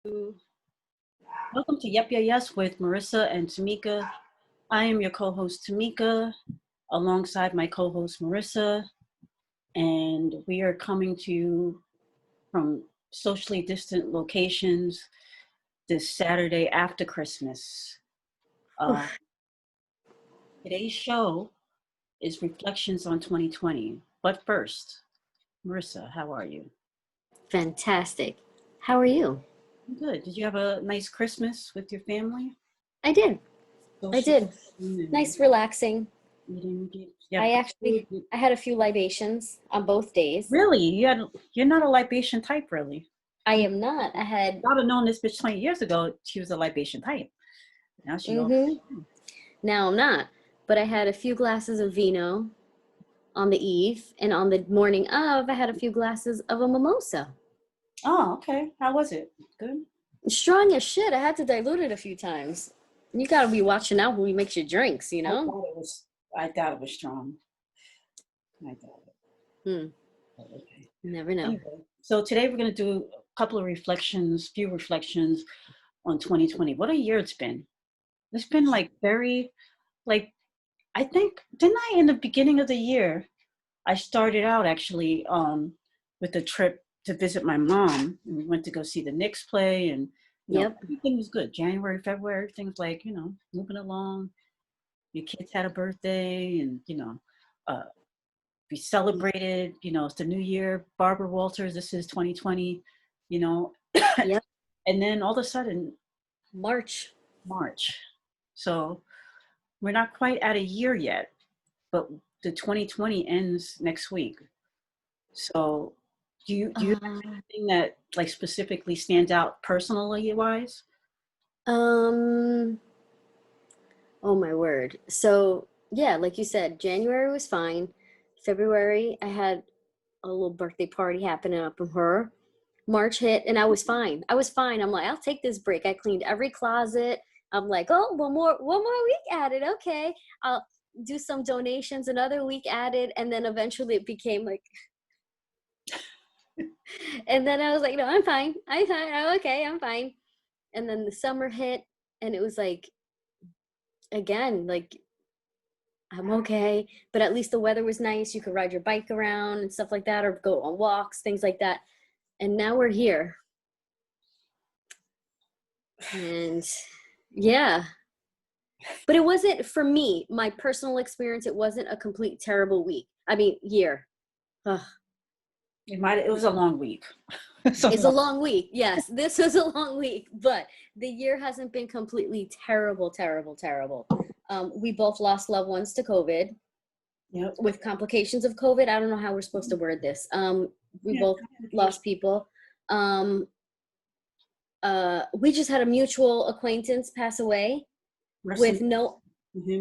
Welcome to Yep Yeah Yes with Marissa and Tamika. I am your co-host Tamika, alongside my co-host Marissa, and we are coming to you from socially distant locations this Saturday after Christmas. Uh, Today's show is Reflections on 2020. But first, Marissa, how are you? Fantastic. How are you? I'm good. Did you have a nice Christmas with your family? I did. I Social did. and Nice, relaxing. eating. You I have good actually food. I had a few libations on both days. Really? You're not a libation type, really. I am not. I had I'd have known this bitch 20 years ago. She was a libation type. Now she all. now I'm not, but I had a few glasses of vino on the eve, and on the morning of, I had a few glasses of a mimosa. Oh, okay. How was it? Good. Strong as shit. I had to dilute it a few times. You gotta be watching out when you mix your drinks, you I know? thought it was. I thought it was strong. I thought it. Hmm. Okay. Never know. Anyway, so today we're gonna do a couple of reflections, few reflections on 2020. What a year it's been. It's been like very, like I think didn't I in the beginning of the year I started out actually with a trip to visit my mom, and we went to go see the Knicks play, and Yep. everything was good. January, February, everything's like moving along. Your kids had a birthday, and uh, we celebrated. It's the new year. Barbara Walters, this is 2020. You know, Yep. and then all of a sudden March. March. So we're not quite at a year yet, but the 2020 ends next week. So do you have Uh, anything that like specifically stands out personally wise? um Oh my word. So, yeah, like you said, January was fine. February, I had a little birthday party happening up in her. March hit and I was fine. I was fine. I'm like, I'll take this break. I cleaned every closet. I'm like, oh, one more week added. Okay. I'll do some donations, another week added, and then eventually it became like and then I was like, no, I'm fine. I'm fine. I'm okay, I'm fine. And then the summer hit and it was like again, like I'm okay. But at least the weather was nice. You could ride your bike around and stuff like that, or go on walks, things like that. And now we're here. And yeah, but it wasn't for me, my personal experience. It wasn't a complete terrible week. I mean, year. Ugh. It was a long week. So It's a long week. Yes, this was a long week, but the year hasn't been completely terrible, terrible, terrible. We both lost loved ones to COVID yep. with complications of COVID. I don't know how we're supposed to word this. We Yeah. both lost people. Um, we just had a mutual acquaintance pass away Rest in with no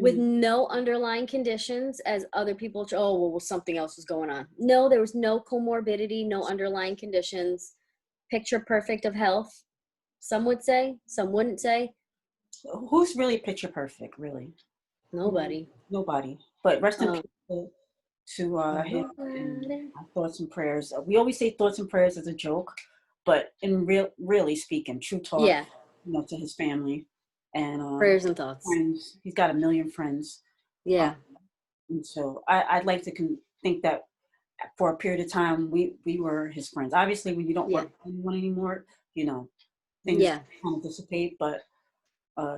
with him. no underlying conditions, as other people. Oh well, something else was going on. No, there was no comorbidity, no underlying conditions. Picture perfect of health. Some would say, some wouldn't say. Who's really picture perfect, really? Nobody. Nobody. But rest in Um, peace to him and nobody. our thoughts and prayers. We always say thoughts and prayers as a joke, but in really speaking, true talk, Yeah, to his family and prayers and thoughts. friends. He's got a million friends. Um, Yeah, and so I'd like to think that for a period of time, we were his friends. Obviously, when you don't yeah, work with anyone anymore, things yeah, kind of dissipate, but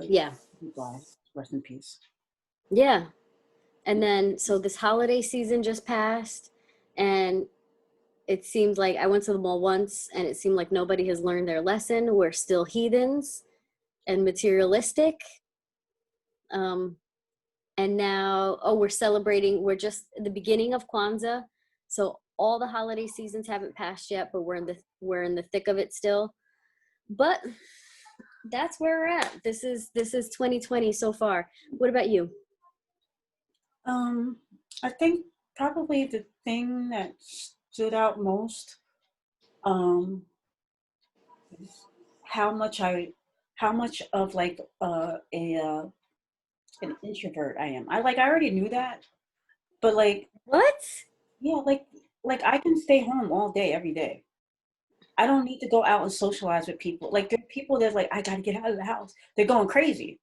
yeah, goodbye. Rest in peace. yeah. And then, so this holiday season just passed, and it seemed like I went to the mall once, and it seemed like nobody has learned their lesson. We're still heathens and materialistic. Um, and now, oh, we're celebrating. We're just at the beginning of Kwanzaa, so all the holiday seasons haven't passed yet, but we're in the thick of it still. But that's where we're at. This is 2020 so far. What about you? Um, I think probably the thing that stood out most um, is how much of like a an introvert I am. I already knew that, but like What? yeah, like I can stay home all day every day. I don't need to go out and socialize with people. Like there are people that's like, I gotta get out of the house. They're going crazy.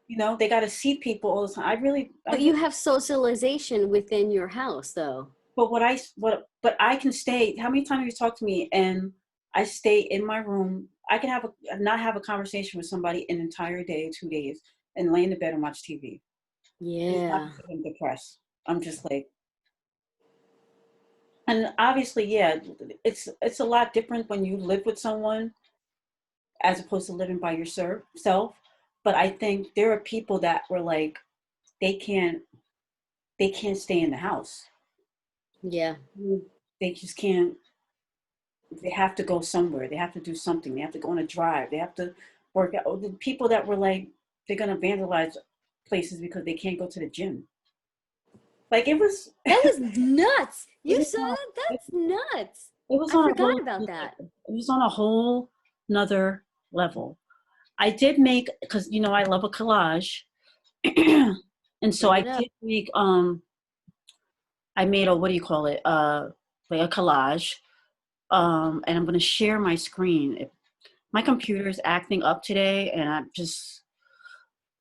You know, they gotta see people all the time. I But really, you have socialization within your house, though. but I can stay. How many times have you talked to me and I stay in my room? I can not have a conversation with somebody an entire day, 2 days, and lay in the bed and watch TV. It's not Yeah. because I'm depressed. I'm just like, and obviously, yeah, it's a lot different when you live with someone as opposed to living by yourself. But I think there are people that were like, they can't they can't stay in the house. Yeah. They just can't. They have to go somewhere. They have to do something. They have to go on a drive. They have to work out. The people that were like, they're gonna vandalize places because they can't go to the gym. Like it was, That was nuts. it You was saw on, that? That's nuts. it was I on a forgot whole, about it that. was on a whole another level. I did make, because you know I love a collage, and so Bring I it up. did make I made a, what do you call it, like a collage, and I'm gonna share my screen. My computer is acting up today, and I'm just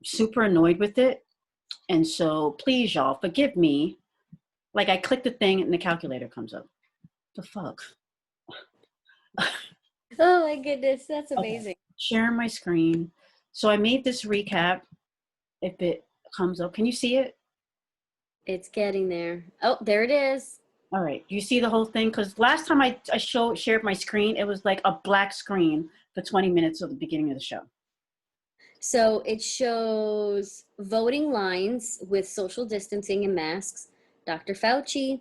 super annoyed with it. And so please, y'all, forgive me. Like I click the thing and the calculator comes up. The fuck. Oh my goodness, that's Okay, amazing. sharing my screen. So I made this recap. If it comes up, can you see it? It's getting there. Oh, there it is. All right. Do you see the whole thing? Because last time I shared my screen, it was like a black screen for 20 minutes of the beginning of the show. So it shows voting lines with social distancing and masks. Dr. Fauci,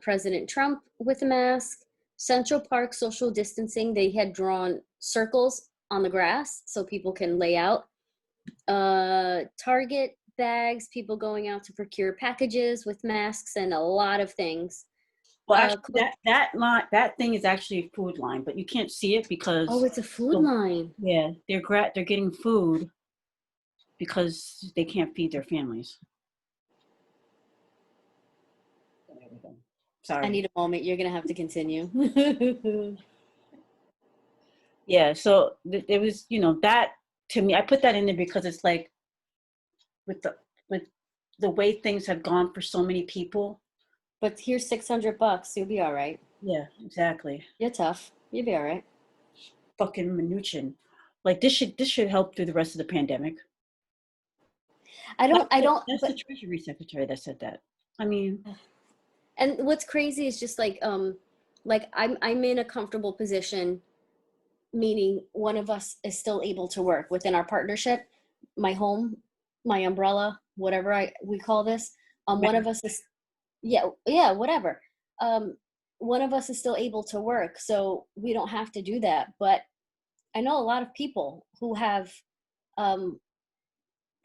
President Trump with a mask, Central Park social distancing. They had drawn circles on the grass so people can lay out. Target bags, people going out to procure packages with masks and a lot of things. Well, actually, that thing is actually a food line, but you can't see it Oh, because it's a food the line. yeah they're getting food because they can't feed their families. There we go. I Sorry. need a moment. You're gonna have to continue. Yeah. So it was, you know, that to me, I put that in there because it's like with with the way things have gone for so many people. But here's $600. You'll be all right. Yeah, exactly. You're tough. You'll be all right. Fucking Mnuchin. Like this should help through the rest of the pandemic. I don't, That's the but, Treasury Secretary that said that. I mean, and what's crazy is just like I'm in a comfortable position, meaning one of us is still able to work within our partnership, my home, my umbrella, whatever we call this. One of us is, yeah, whatever. Um, one of us is still able to work, so we don't have to do that. But I know a lot of people who have um,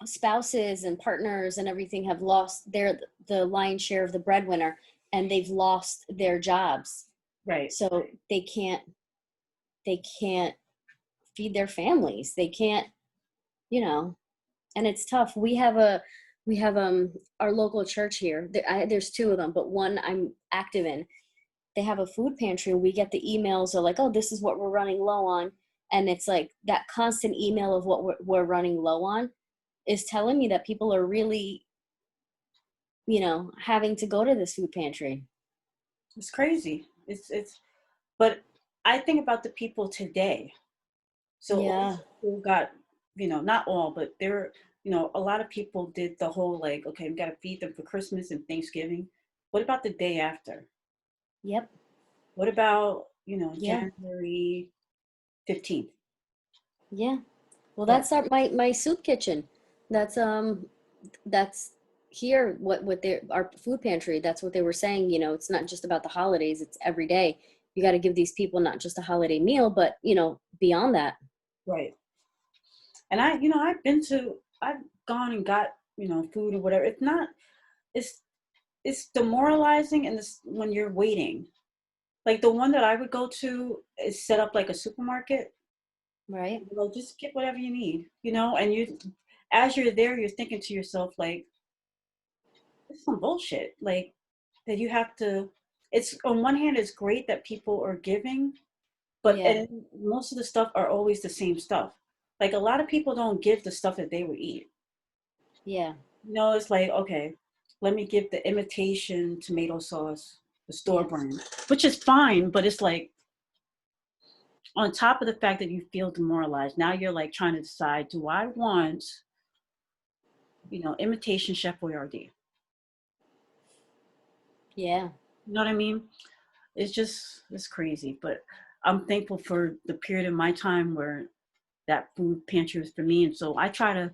spouses and partners and everything have lost the lion's share of the breadwinner, and they've lost their jobs, right. so they can't feed their families. They can't, you know, and it's tough. We have our local church here. There's two of them, but one I'm active in. They have a food pantry, and we get the emails are like, oh, this is what we're running low on, and it's like that constant email of what we're running low on is telling me that people are really, having to go to this food pantry. It's crazy. But I think about the people today. So all Yeah. these people got, you know, not all, but there, you know, a lot of people did the whole like, okay, we got to feed them for Christmas and Thanksgiving. What about the day after? Yep. What about, you know, Yeah. January 15th? Yeah. Well, What? that's my soup kitchen. That's here what they our food pantry. That's what they were saying. It's not just about the holidays. It's every day. You got to give these people not just a holiday meal, but beyond that. Right. And you know, I've gone and got, you know, food or whatever. It's, it's demoralizing and this when you're waiting. Like the one that I would go to is set up like a supermarket. Right. Well, just get whatever you need, you know, and as you're there, you're thinking to yourself, like, this is some bullshit. Like, that you have to, it's on one hand, it's great that people are giving, but Yeah. and most of the stuff are always the same stuff. Like a lot of people don't give the stuff that they would eat. Yeah. It's like, okay, let me give the imitation tomato sauce, the store Yeah. brand, which is fine, but it's like on top of the fact that you feel demoralized, now you're like trying to decide, do I want, imitation Chef Boyardee? Yeah. You know what I mean? It's crazy, but I'm thankful for the period of my time where that food pantry was for me. And so I try to,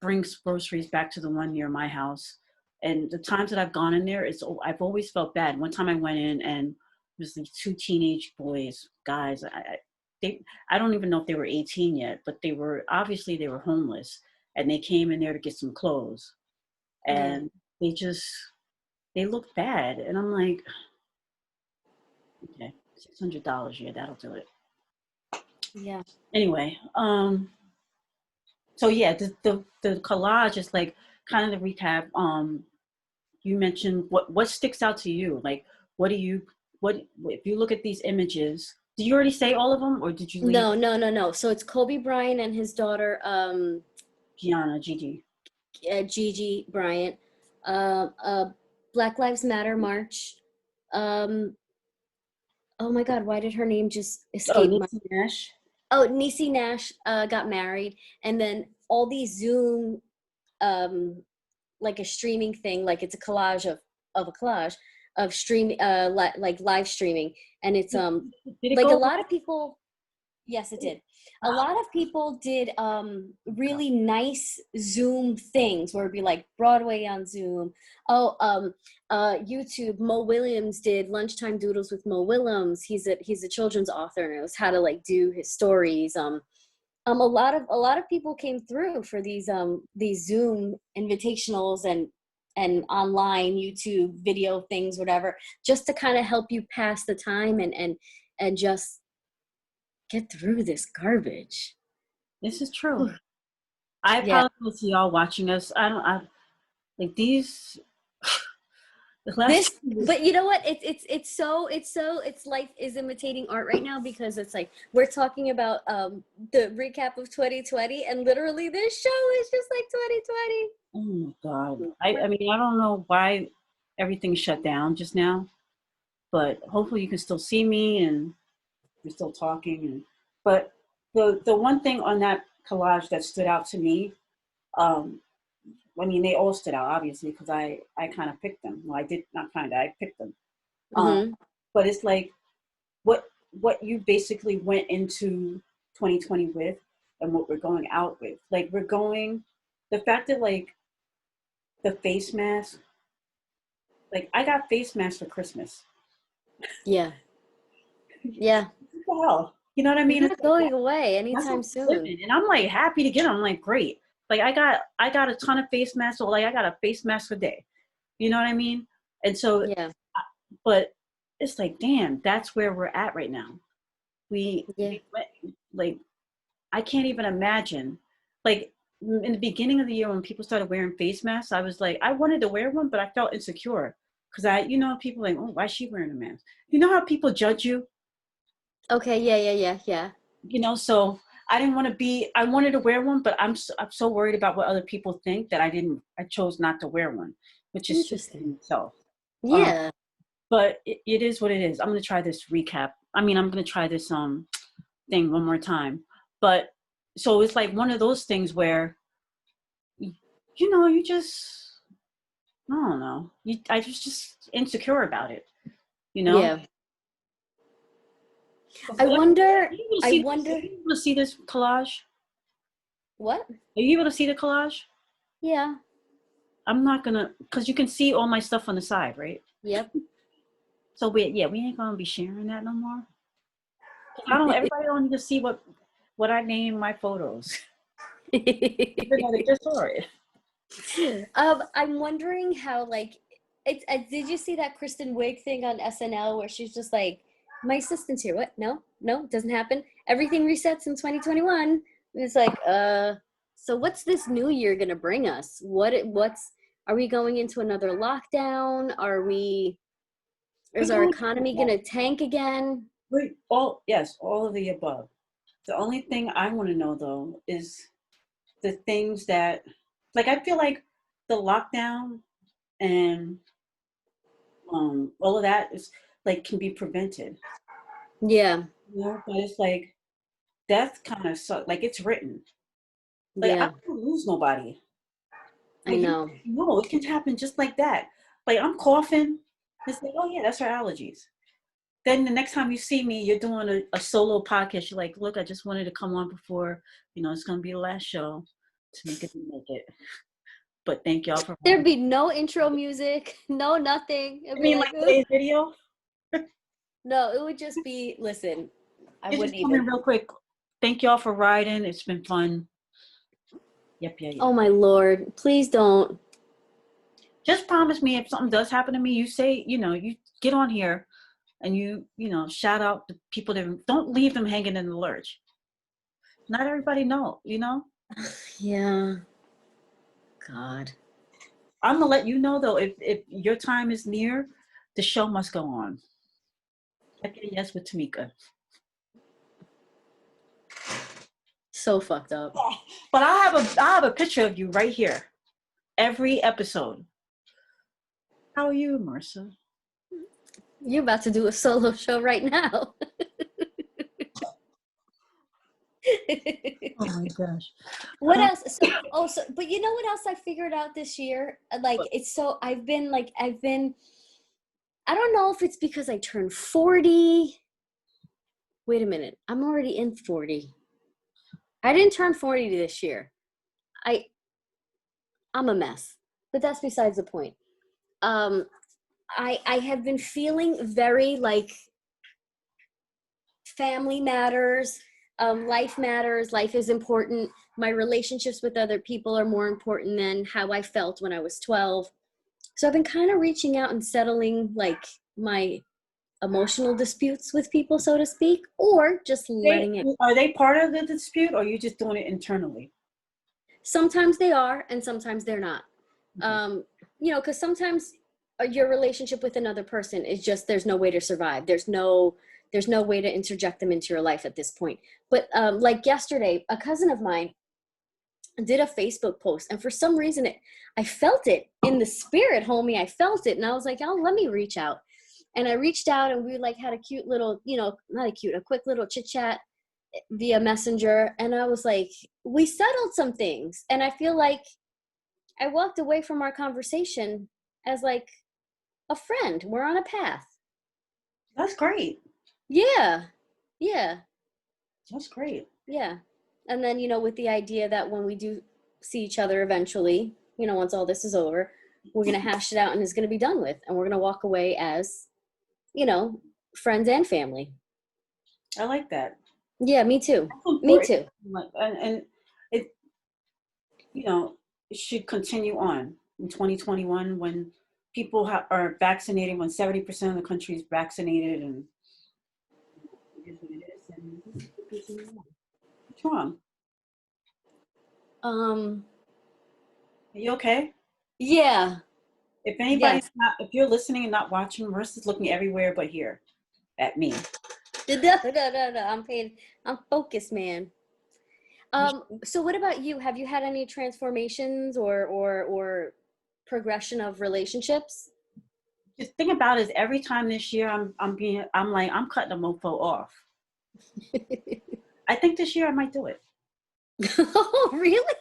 bring groceries back to the one near my house. And the times that I've gone in there, I've always felt bad. One time I went in and there was these two teenage boys, guys. I don't even know if they were 18 yet, but they were homeless, and they came in there to get some clothes, Yeah. and they looked bad, and I'm like, okay, $600, yeah, that'll do it. Yeah. Anyway, so yeah, the collage is like kind of the recap. You mentioned what sticks out to you. Like, what do you what if you look at these images? Did you already say all of them, or did you leave No, no, no, no. So it's Kobe Bryant and his daughter, Gianna, Gigi? Gigi Bryant, Black Lives Matter march. Um, oh my God, why did her name just Oh, escape my? Niecy Nash. Oh, Niecy Nash got married, and then all these Zoom, um, like a streaming thing, like it's a collage of a collage of stream, like live streaming, and it's Did it like a go? lot of people. Yes, it did. A lot of people did really nice Zoom things where it'd be like Broadway on Zoom. Oh, YouTube. Mo Williams did lunchtime doodles with Mo Willems. He's a children's author, and it was how to like do his stories. A lot of people came through for these Zoom invitationals and online YouTube video things, whatever, just to kind of help you pass the time and just get through this garbage. This is true. I Yeah. apologize to y'all watching us. I like these. The last. This, but you know what? It's life is imitating art right now because it's like we're talking about the recap of 2020 and literally this show is just like 2020. Oh my God. I mean, I don't know why everything shut down just now, but hopefully you can still see me and we're still talking. But the one thing on that collage that stood out to me, um, I mean, they all stood out obviously because I kind of picked them. Well, I did not kind of, I picked them. Um, Mm-hmm. but it's like what what you basically went into 2020 with and what we're going out with. Like the fact that like the face mask, like I got face masks for Christmas. Yeah. Yeah. What the hell? You know what I They're mean? It's not like going away that's what anytime we're soon. living. And I'm like happy to get them. I'm like, great. Like I got a ton of face masks, so like I got a face mask a day. You know what I mean? And so Yeah. but it's like, damn, that's where we're at right now. Yeah. We went, like I can't even imagine. Like in the beginning of the year when people started wearing face masks, I was like, I wanted to wear one, but I felt insecure. Cause people like, oh, why is she wearing a mask? You know how people judge you? Okay. Yeah. Yeah. Yeah. Yeah. So I didn't want to I wanted to wear one, but I'm so worried about what other people think that I chose not to wear one, which is stupid Interesting. in itself. Um, Yeah. but it is what it is. I'm going to try this recap. I mean, I'm going to try this, thing one more time, but so it's like one of those things where, you just, I don't know. I was just insecure about it, you know? Yeah. Are I wonder. you able to I see this? Are wonder you able to see this collage? what. Are you able to see the collage? Yeah. I'm not gonna, cause you can see all my stuff on the side, right? Yep. So we ain't gonna be sharing that no more. I don't. Everybody don't need to see what I name my photos. Even though they just saw it. I'm wondering how like it's. Did you see that Kristen Wiig thing on SNL where she's just like, "My assistant's here." What? No, no, it doesn't happen. Everything resets in 2021. And it's like, so what's this new year gonna bring us? What's? Are we going into another lockdown? Are we? Is our economy going to tank again? Yes, all of the above. The only thing I want to know though is the things that, like, I feel like the lockdown and all of that is like can be prevented. Yeah, But it's like death kind of sucks. Like it's written. Like I yeah, don't lose nobody. I Like know. no, it can happen just like that. Like I'm coughing. It's like, oh yeah, that's her allergies. Then the next time you see me, you're doing a solo podcast. You're like, look, I just wanted to come on before, it's gonna be the last show to make it. But thank y'all for There'd be no intro music, no nothing. It'd I be mean like, like today's video. no, it would just be, listen, I You wouldn't just come in even. real quick. Thank y'all for riding. It's been fun. Yep, yeah, yeah. Oh my Lord, please don't. Just promise me if something does happen to me, you say, you get on here and shout out the people that don't leave them hanging in the lurch. Not everybody know. Yeah, God. I'm gonna let you know though, if your time is near, the show must go on. Okay, yes, with Tamika. So fucked up. But I have a picture of you right here. Every episode. How are you, Marissa? You're about to do a solo show right now. Oh my gosh. What else? But you know what else I figured out this year? Like, I don't know if it's because I turned 40. Wait a minute. I'm already in 40. I didn't turn 40 this year. I'm a mess, but that's besides the point. Um, I have been feeling very like family matters, life matters, life is important. My relationships with other people are more important than how I felt when I was 12. So I've been kind of reaching out and settling like my emotional disputes with people, so to speak, or just letting it. Are they part of the dispute or are you just doing it internally? Sometimes they are, and sometimes they're not. Okay. Because sometimes your relationship with another person is just there's no way to survive. There's no way to interject them into your life at this point. But like yesterday, a cousin of mine did a Facebook post, and for some reason I felt it in the spirit, homie. I felt it, and I was like, oh, let me reach out. And I reached out, and we like had a cute little, a quick little chit chat via Messenger. And I was like, we settled some things, and I feel like I walked away from our conversation as like a friend. We're on a path. That's great. Yeah. Yeah. That's great. Yeah. And then, with the idea that when we do see each other eventually, once all this is over, we're going to hash it out and it's going to be done with. And we're going to walk away as, friends and family. I like that. Yeah, me too. Me too. And it, it should continue on in 2021 when people are vaccinated, when 70% of the country is vaccinated, and it is what it is. And continue on. What's wrong? Are you okay? Yeah. If if you're listening and not watching, Marissa's looking everywhere but here at me. No. I'm focused, man. So what about you? Have you had any transformations or progression of relationships? The thing about it is every time this year I'm cutting a mofo off. I think this year I might do it. Oh, really?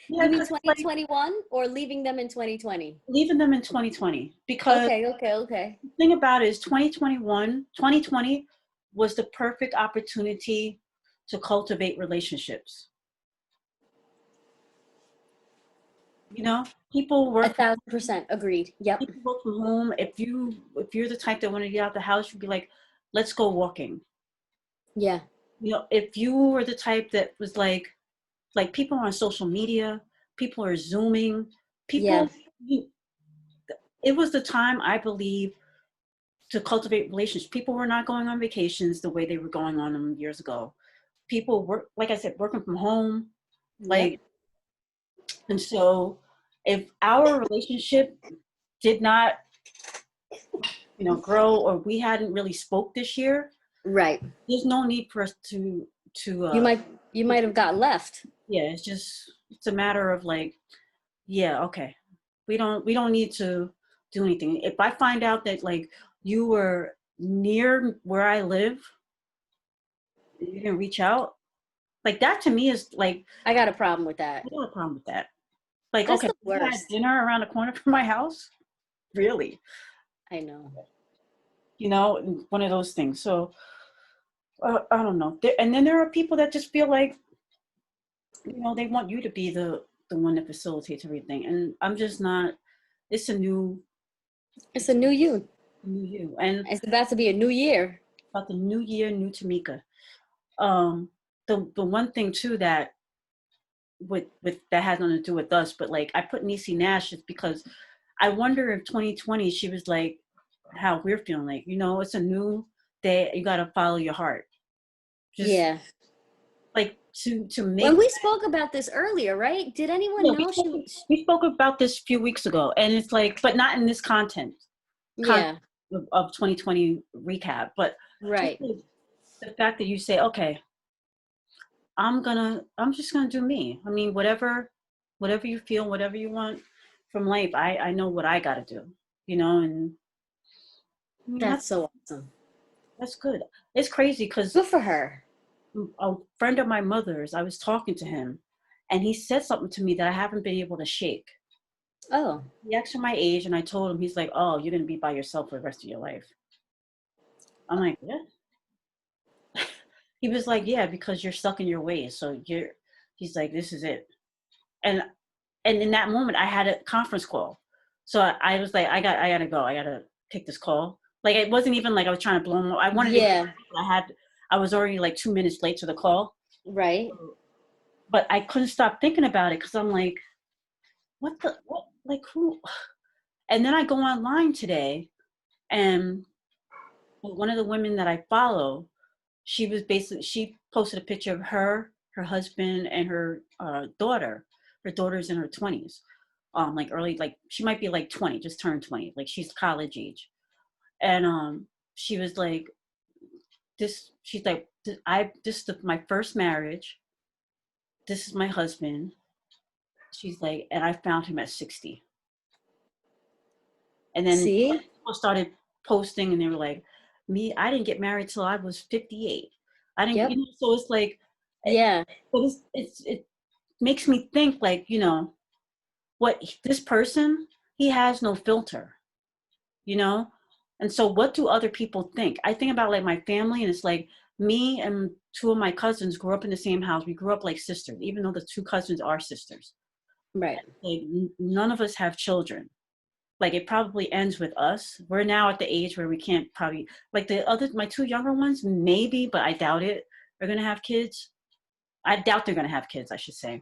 Yeah, You mean 2021 or leaving them in 2020? leaving them in 2020 because Okay. the thing about it is 2020 was the perfect opportunity to cultivate relationships. People work 1,000% agreed. Yep. people work from home. If you're the type that want to get out the house, you'd be like, let's go walking. Yeah. If you were the type that was like people on social media, people are Zooming, Yeah. It was the time, I believe, to cultivate relationships. People were not going on vacations the way they were going on them years ago. People were, like I said, working from home. Yep. And so if our relationship did not, grow, or we hadn't really spoke this year, Right. there's no need for us to You might have got left. yeah, it's a matter of like, yeah, okay. We don't need to do anything. If I find out that like you were near where I live, you didn't reach out, like that to me is like, I got a problem with that. I don't have a problem with that. Like, That's okay, the you had worst. dinner around the corner from my house? Really? I know. One of those things. So I don't know. And then there are people that just feel like, they want you to be the one that facilitates everything. And I'm just not. It's a It's a new you. new you. And It's about to be a new year. about the new year, new Tamika. Um, the one thing too that with that has nothing to do with us, but like I put Niecy Nash is because I wonder if 2020 she was like how we're feeling, like, it's a new day, you got to follow your heart. Just Yeah. like to make. When we spoke about this earlier, right? Did anyone Yeah, know we spoke about this a few weeks ago, and it's like, but not in this content Yeah. of 2020 recap, but just Right. the fact that you say, okay, I'm just gonna do me. I mean, whatever you feel, whatever you want from life, I know what I gotta do, and I mean, That's so awesome. that's good. It's crazy because Good for her. a friend of my mother's, I was talking to him, and he said something to me that I haven't been able to shake. Oh. He asked for my age, and I told him. He's like, "Oh, you're gonna be by yourself for the rest of your life." I'm like, "Yeah." He was like, "Yeah, because you're stuck in your ways. So you're." He's like, "This is it." And in that moment, I had a conference call, so I was like, I gotta go. I gotta take this call." Like it wasn't even like I was trying to blow him. I wanted to. Yeah. I was already like 2 minutes late to the call, Right. but I couldn't stop thinking about it because I'm like, what, like who? And then I go online today, and one of the women that I follow, she posted a picture of her husband, and her daughter. Her daughter's in her 20s, like early, like she might be like 20, just turned 20, like she's college age. And she was like, she's like, this is my first marriage. This is my husband. She's like, and I found him at 60. And then See? people started posting, and they were like, me, I didn't get married till I was 58. I didn't, Yep. so it's like, Yeah. but it makes me think like, what this person, he has no filter, you know? And so what do other people think? I think about like my family, and it's like me and two of my cousins grew up in the same house. We grew up like sisters, even though the two cousins are sisters. Right. Like none of us have children. Like it probably ends with us. We're now at the age where we can't probably, like my two younger ones, maybe, but I doubt it. They're going to have kids. I doubt they're going to have kids, I should say.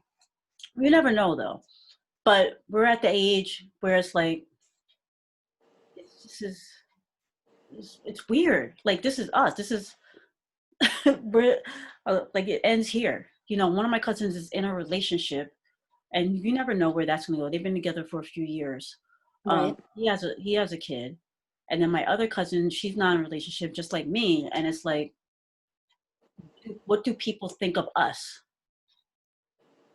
You never know though. But we're at the age where it's like, this is, it's weird. Like this is us. This is, we're like it ends here. One of my cousins is in a relationship, and you never know where that's going to go. They've been together for a few years. Right. He has a kid, and then my other cousin, she's not in a relationship, just like me. And it's like, what do people think of us?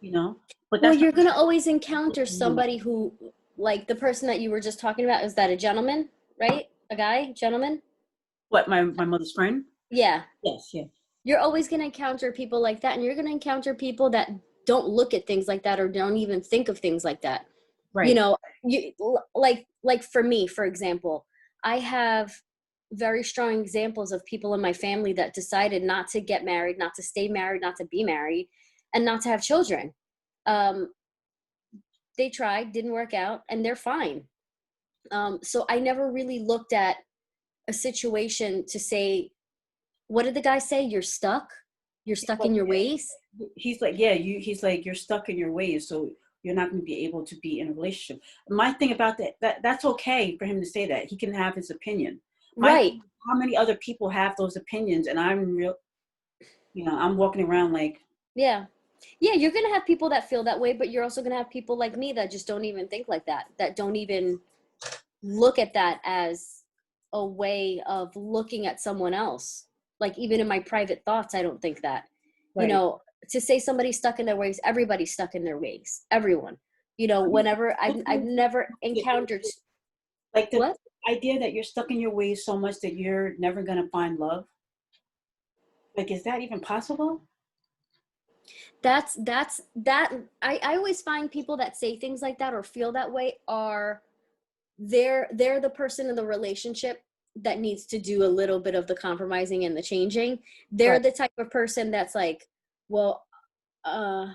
But Well, that's you're going to always encounter somebody who, like the person that you were just talking about, is that a gentleman, right? A guy, gentleman? what my mother's friend. Yeah. Yes, yeah. You're always going to encounter people like that, and you're going to encounter people that don't look at things like that or don't even think of things like that. Right. Like for me, for example, I have very strong examples of people in my family that decided not to get married, not to stay married, not to be married, and not to have children. They tried, didn't work out, and they're fine. So I never really looked at a situation to say, what did the guy say? You're stuck? You're stuck in your ways? He's like, yeah, he's like, you're stuck in your ways, so you're not going to be able to be in a relationship. My thing about that's okay for him to say that. He can have his opinion. Right. How many other people have those opinions? And I'm walking around like. Yeah. Yeah, you're going to have people that feel that way, but you're also going to have people like me that just don't even think like that don't even look at that as a way of looking at someone else. Like even in my private thoughts, I don't think that. You Right. know, to say somebody's stuck in their ways, everybody's stuck in their ways. Everyone. You know, I mean, whenever I've never encountered like the what? idea that you're stuck in your ways so much that you're never gonna find love. Like, is that even possible? That's that I always find people that say things like that or feel that way are they're the person in the relationship that needs to do a little bit of the compromising and the changing. They're Right. the type of person that's like, well, uh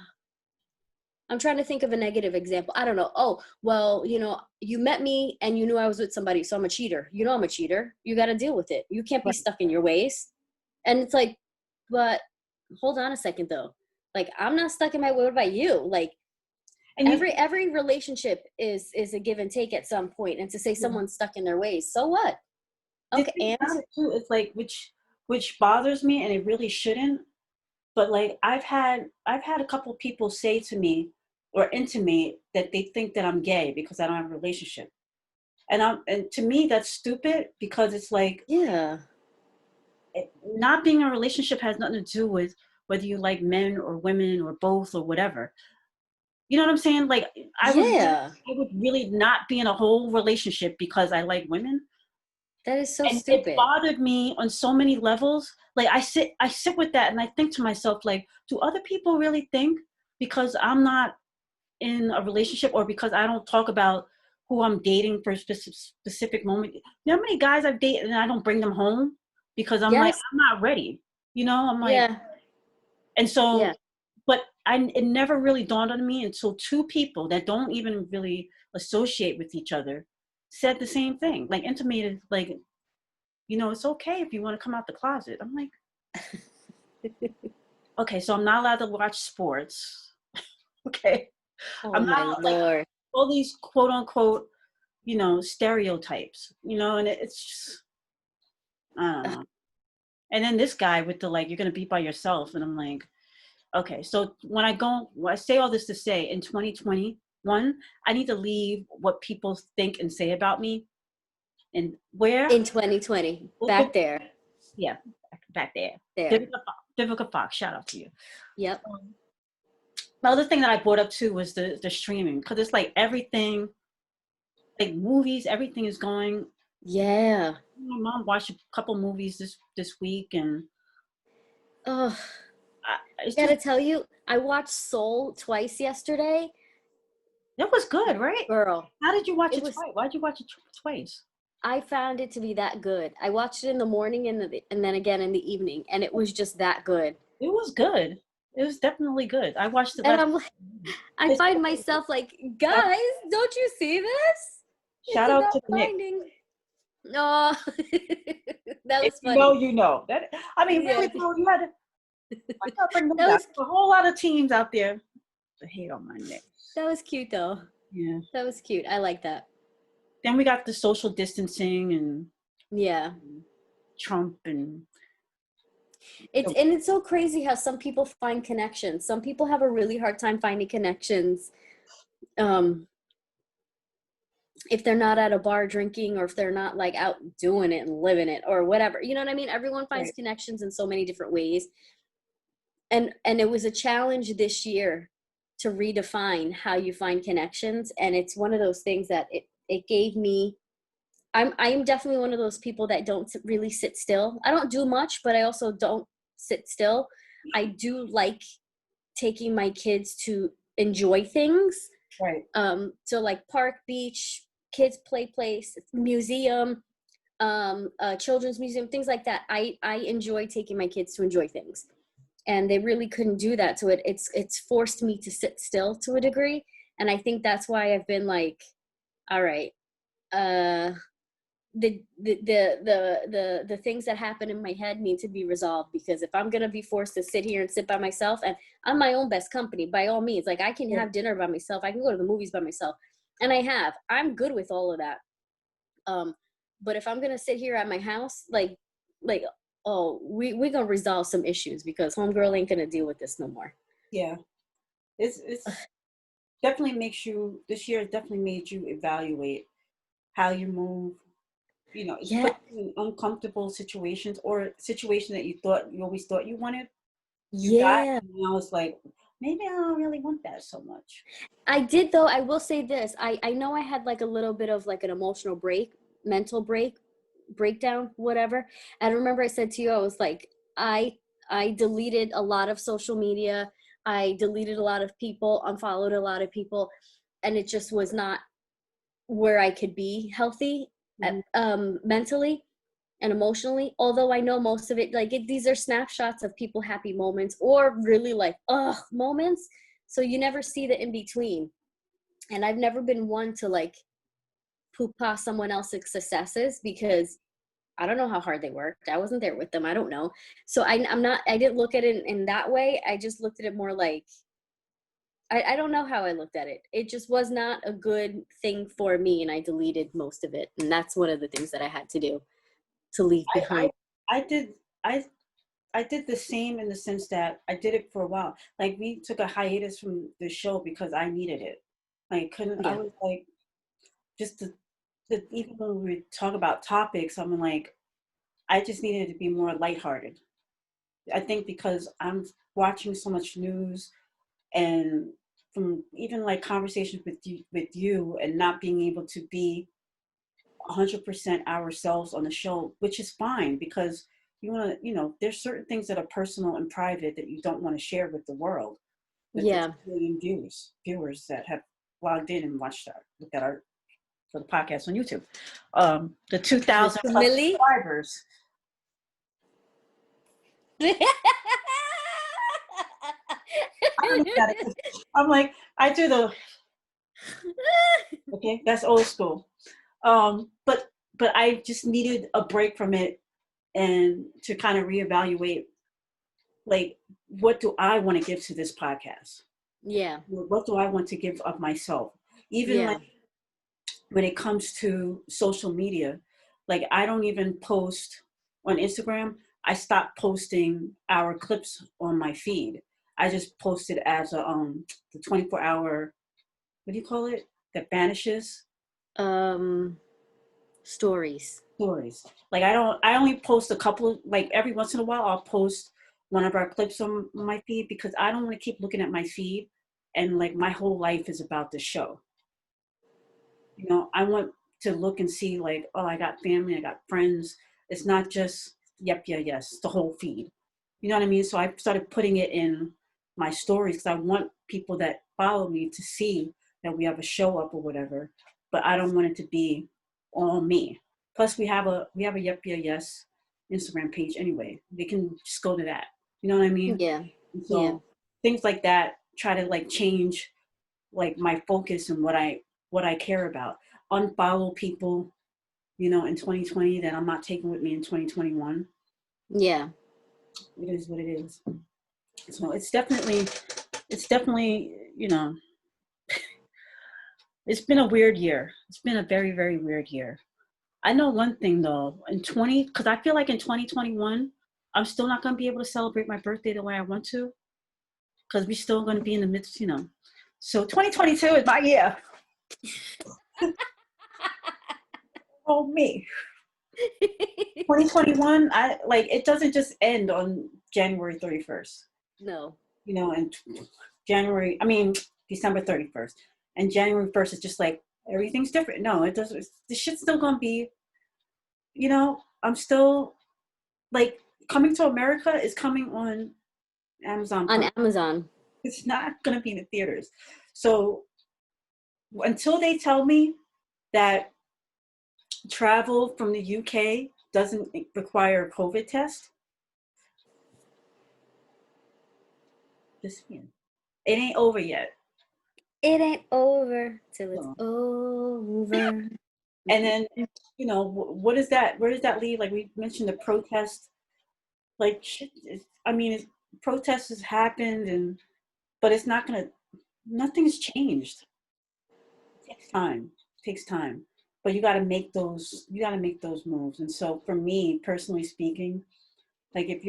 I'm trying to think of a negative example. I don't know. Oh, well, you know, you met me and you knew I was with somebody, so I'm a cheater. You know I'm a cheater. You got to deal with it. You can't be Right. stuck in your ways. And it's like, but hold on a second though. Like I'm not stuck in my way. What about you? Like And you, every relationship is a give and take at some point. And to say someone's stuck in their ways, so what? the Okay, thing and about it too is like, which bothers me, and it really shouldn't. But like, I've had a couple people say to me or intimate that they think that I'm gay because I don't have a relationship, and to me that's stupid because it's like yeah. not being in a relationship has nothing to do with whether you like men or women or both or whatever. You know what I'm saying? Like Yeah. I would really not be in a whole relationship because I like women. That is so And it stupid. bothered me on so many levels. Like I sit with that and I think to myself, like, do other people really think because I'm not in a relationship or because I don't talk about who I'm dating for a specific moment? You know how many guys I've dated and I don't bring them home because I'm like, Yes. I'm not ready. I'm like, Yeah. and Yeah. so, but it never really dawned on me until two people that don't even really associate with each other said the same thing, like intimated, like, it's okay if you want to come out the closet. I'm like, okay, so I'm not allowed to watch sports. Okay. Oh I'm my not like Lord. all these quote unquote, stereotypes, and it's just, I don't Ugh. know. And then this guy with the like, you're going to be by yourself. And I'm like, okay. So when I say all this to say in 2021, I need to leave what people think and say about me and where, In 2020, back there. yeah, back there. There. Vivica Fox, shout out to you. Yep. The other thing that I brought up too was the streaming because it's like everything, like movies, everything is going. Yeah. My mom watched a couple movies this week, and Oh, it's just gotta tell you, I watched Soul twice yesterday. it was good, right? Girl, How did you watch it it was, twice? Why'd you watch it twice? I found it to be that good. I watched it in the morning and then again in the evening, and it was just that good. It was good. It was definitely good. I watched it And last. I'm like, I It's, find myself like, shout, guys, don't you see this? It's shout out about to Nick. finding. Oh, that If was you know, funny. you know. That I mean, Yeah, really, bro, you had to. I gotta bring them that back. was There's a whole lot of teams out there to hate on my Knicks. that was cute though. Yeah. That was cute. I like that. Then we got the social distancing and Yeah. Trump and It's so crazy how some people find connections. Some people have a really hard time finding connections um if they're not at a bar drinking or if they're not like out doing it and living it or whatever. You know what I mean? Everyone finds right. connections in so many different ways. And it was a challenge this year to redefine how you find connections, and it's one of those things that it gave me. I am definitely one of those people that don't really sit still. I don't do much, but I also don't sit still. I do like taking my kids to enjoy things. Right. So like park, beach, kids play place, museum, children's museum, things like that. I enjoy taking my kids to enjoy things, and they really couldn't do that. So it's forced me to sit still to a degree, and I think that's why I've been like, all right, uh, the things that happen in my head need to be resolved, because if I'm gonna be forced to sit here and sit by myself, and I'm my own best company by all means, like I can Yeah. have dinner by myself, I can go to the movies by myself, and I'm good with all of that. um but if I'm gonna sit here at my house, like oh, we're gonna resolve some issues because homegirl ain't gonna deal with this no more. Yeah. It's definitely makes you. This year has definitely made you evaluate how you move, you know, it's Yeah. put you in uncomfortable situations or situations that you always thought you wanted, you got, Yeah. and now it's like, maybe I don't really want that so much. I did though. I will say this. I know I had like a little bit of like an emotional break, mental breakdown, whatever. And I remember I said to you, I was like, I I deleted a lot of social media. I deleted a lot of people, unfollowed a lot of people, and it just was not where I could be healthy, Mhm. mentally and emotionally. Although I know most of it, like these are snapshots of people happy moments or really like ugh moments. So you never see the in between. And I've never been one to like poop past someone else's successes because I don't know how hard they worked. I wasn't there with them. I don't know. So I'm not. I didn't look at it in that way. I just looked at it more like I don't know how I looked at it. It just was not a good thing for me, and I deleted most of it. And that's one of the things that I had to do to leave I, behind. I did, I, I did the same in the sense that I did it for a while. Like we took a hiatus from the show because I needed it. Like couldn't, I Yeah, was like, just even when we talk about topics, I'm like, I just needed to be more lighthearted. I think because I'm watching so much news and from even like conversations with you and not being able to be 100% ourselves on the show, which is fine because you want to, there's certain things that are personal and private that you don't want to share with the world, with the yeah. million viewers that have logged in and watched looked at our for the podcast on YouTube. The The 2,000 two plus milli. subscribers. I look at it. I'm like, I do the okay. That's old school. But I just needed a break from it and to kind of reevaluate, like, what do I want to give to this podcast? Yeah, What do I want to give of myself? Even like yeah. when it comes to social media, like I don't even post on Instagram. I stopped posting our clips on my feed. I just post it as a the 24-hour, what do you call it, that vanishes Um, stories. stories. Like I only post a couple, like every once in a while I'll post one of our clips on my feed because I don't want to keep looking at my feed and like my whole life is about the show. I want to look and see like, oh, I got family, I got friends. It's not just yep, yeah, yes, the whole feed. You know what I mean? So I started putting it in my stories because I want people that follow me to see that we have a show up or whatever. But I don't want it to be all me. Plus, we have a yep, yeah, yes Instagram page anyway. They can just go to that. You know what I mean? Yeah, And yeah, so things like that try to like change like my focus and what I care about. Unfollow people, in 2020 that I'm not taking with me in 2021. yeah. It is what it is. So it's definitely, it's been a weird year. It's been a very, very weird year. I know one thing though, because I feel like in 2021, I'm still not going to be able to celebrate my birthday the way I want to, because we're still going to be in the midst. So 2022 is my year. Oh, me. 2021, I like it doesn't just end on January 31st, No. and I mean December 31st. And January 1st is just like everything's different. No, it doesn't. The shit's still gonna be, I'm still like Coming to America is coming on Amazon On Prime. Amazon. It's not gonna be in the theaters. So until they tell me that travel from the UK doesn't require a COVID test, just it ain't over yet. It ain't over till it's So, over. and then, what is that? Where does that leave? Like we mentioned the protest, like shit. I mean, protests has happened, but it's not gonna. Nothing's changed. It takes time. It takes time, but you got to make those. You got to make those moves. And so, for me personally speaking, like if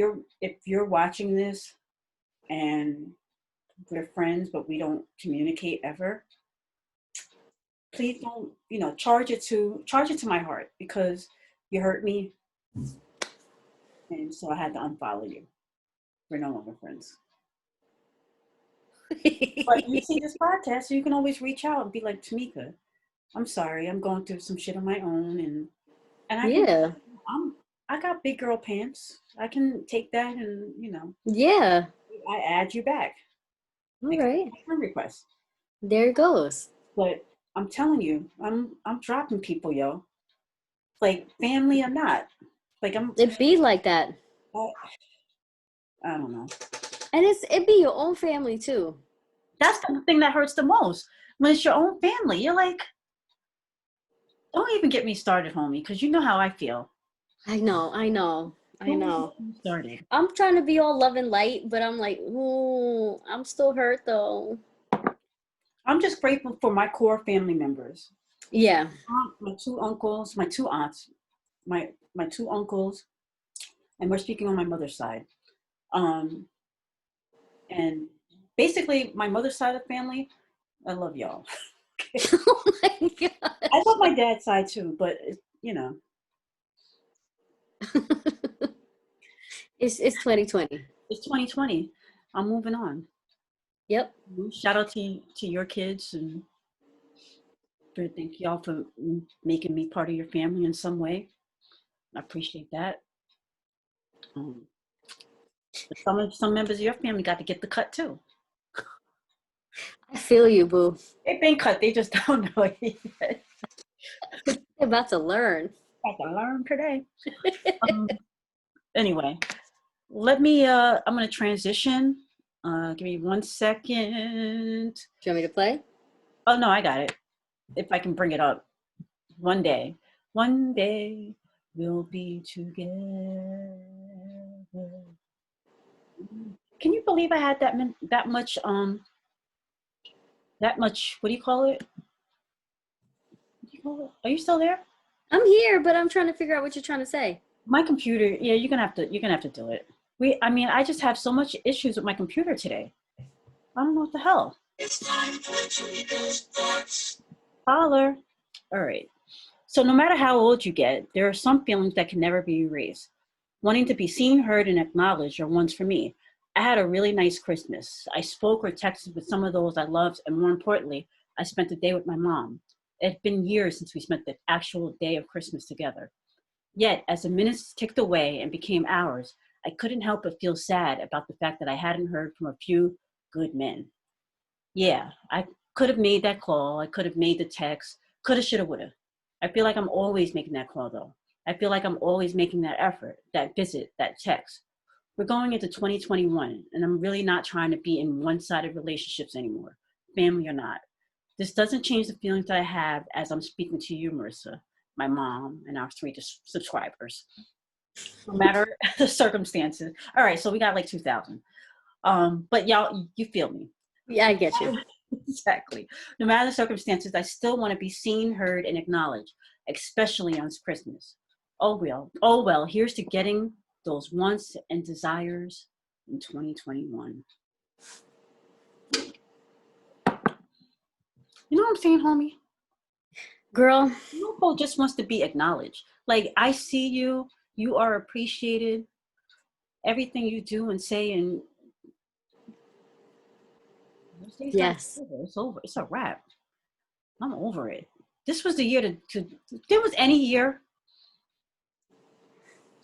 you're watching this and we're friends, but we don't communicate ever, please don't charge it to my heart because You hurt me, and so I had to unfollow you. We're no longer friends. But you see this podcast, so you can always reach out and be like, Tamika, I'm sorry, I'm going through some shit on my own, and I can, Yeah. I got big girl pants. I can take that, and Yeah. I add you back. All Accept right. my friend request. There it goes. But I'm telling you, I'm dropping people, yo. Like family or not. Like It be like that. I, I don't know. And it be your own family too. That's the thing that hurts the most. When it's your own family, you're like, don't even get me started, homie, because you know how I feel. I know. Don't even get me started. I'm trying to be all love and light, but I'm like, ooh, I'm still hurt though. I'm just grateful for my core family members. Yeah. My two uncles, my two aunts, my two uncles, and we're speaking on my mother's side. And basically my mother's side of the family, I love y'all. Oh my god. I love my dad's side too, but It's 2020. it's 2020. I'm moving on. Yep. Shout out to your kids, and thank y'all for making me part of your family in some way. I appreciate that. Some members of your family got to get the cut too. I feel you, boo. They've been cut. They just don't know it yet. They're about to learn. I can learn today. Anyway, let me. I'm gonna transition. Give me 1 second. Do you want me to play? Oh no, I got it. If I can bring it up. One day we'll be together. Can you believe I had that much what do you call it? Are you still there? I'm here, but I'm trying to figure out what you're trying to say. My computer, yeah, you're gonna have to do it. I just have so much issues with my computer today. I don't know what the hell. It's time for Tamika's thoughts. Holler. All right. So no matter how old you get, there are some feelings that can never be erased. Wanting to be seen, heard, and acknowledged are ones for me. I had a really nice Christmas. I spoke or texted with some of those I loved, and more importantly, I spent the day with my mom. It had been years since we spent the actual day of Christmas together. Yet, as the minutes ticked away and became hours, I couldn't help but feel sad about the fact that I hadn't heard from a few good men. Yeah, I could have made that call. I could have made the text. Coulda, shoulda, woulda. I feel like I'm always making that call, though. I feel like I'm always making that effort, that visit, that text. We're going into 2021, and I'm really not trying to be in one-sided relationships anymore, family or not. This doesn't change the feelings that I have as I'm speaking to you, Marissa, my mom, and our 3 subscribers. No matter the circumstances. All right, so we got like 2,000. But y'all, you feel me. Yeah, I get you. Exactly. No matter the circumstances, I still want to be seen, heard, and acknowledged, especially on Christmas. Oh well, here's to getting those wants and desires in 2021. You know what I'm saying, homie? Girl. People just wants to be acknowledged. Like, I see you, you are appreciated. Everything you do and say, and Yes. It's over. It's a wrap. I'm over it. This was the year to if there was any year.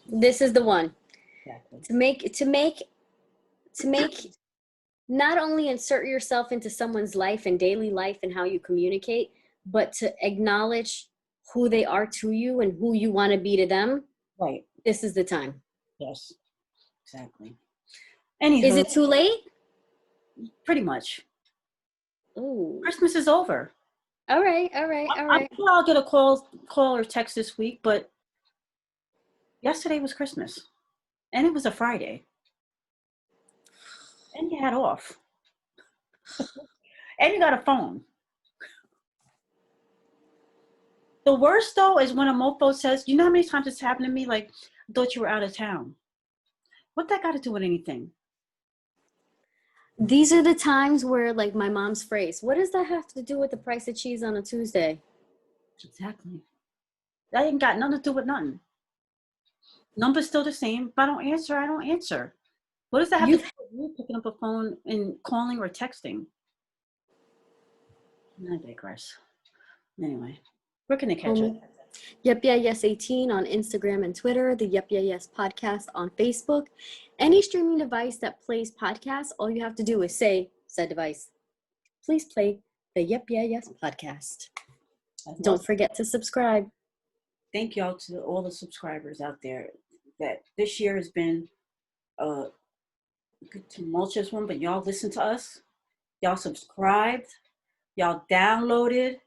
This is the one. Exactly. To make not only insert yourself into someone's life and daily life and how you communicate, but to acknowledge who they are to you and who you want to be to them. Right. This is the time. Yes. Exactly. Anywho, is it too late? Pretty much. Ooh. Christmas is over. All right. I'm sure I'll get a call or text this week, but yesterday was Christmas. And it was a Friday. And you had off. And you got a phone. The worst, though, is when a mofo says, you know how many times it's happened to me? Like, I thought you were out of town. What that got to do with anything? These are the times where, like, my mom's phrase, what does that have to do with the price of cheese on a Tuesday? Exactly. That ain't got nothing to do with nothing. Number's still the same. If I don't answer, I don't answer. What does that have to do with you picking up a phone and calling or texting? I digress. Anyway, where can they catch it? Yep Yeah Yes 18 on Instagram and Twitter, the Yep Yeah Yes podcast on Facebook. Any streaming device that plays podcasts, all you have to do is say said device, please play the Yep Yeah Yes podcast. Don't forget to subscribe. Thank y'all to all the subscribers out there. That this year has been a good tumultuous one, but y'all listen to us. Y'all subscribed. Y'all downloaded.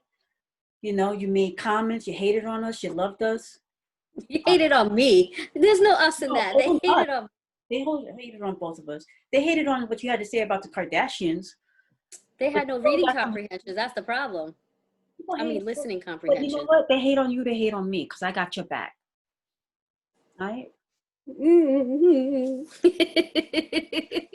You know, you made comments. You hated on us. You loved us. You hated on me. There's no us in that. They hated on. They hated on both of us. They hated on what you had to say about the Kardashians. They had no reading comprehension. That's the problem. I mean, listening comprehension. But you know what? They hate on you. They hate on me because I got your back. All right.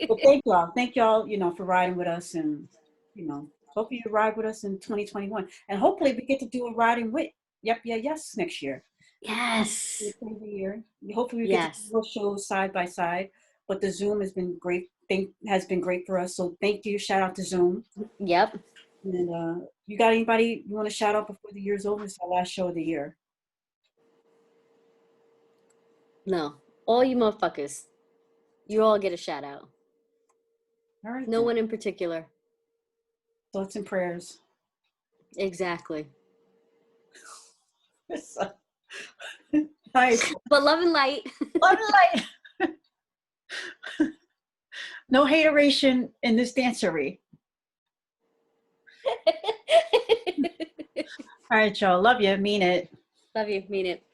But thank y'all. Thank y'all, you know, for riding with us, and you know, hopefully you ride with us in 2021, and hopefully we get to do a riding with Yep Yeah Yes next year. Yes. Every year. Hopefully we get to do shows side by side. But the Zoom has been great. Has been great for us. So thank you. Shout out to Zoom. Yep. And you got anybody you want to shout out before the year's over? It's our last show of the year. No. All you motherfuckers. You all get a shout out. All right. No one in particular. Thoughts and prayers. Exactly. Nice. But love and light. Love and light. No hateration in this dancery. All right, y'all. Love you. Mean it. Love you. Mean it.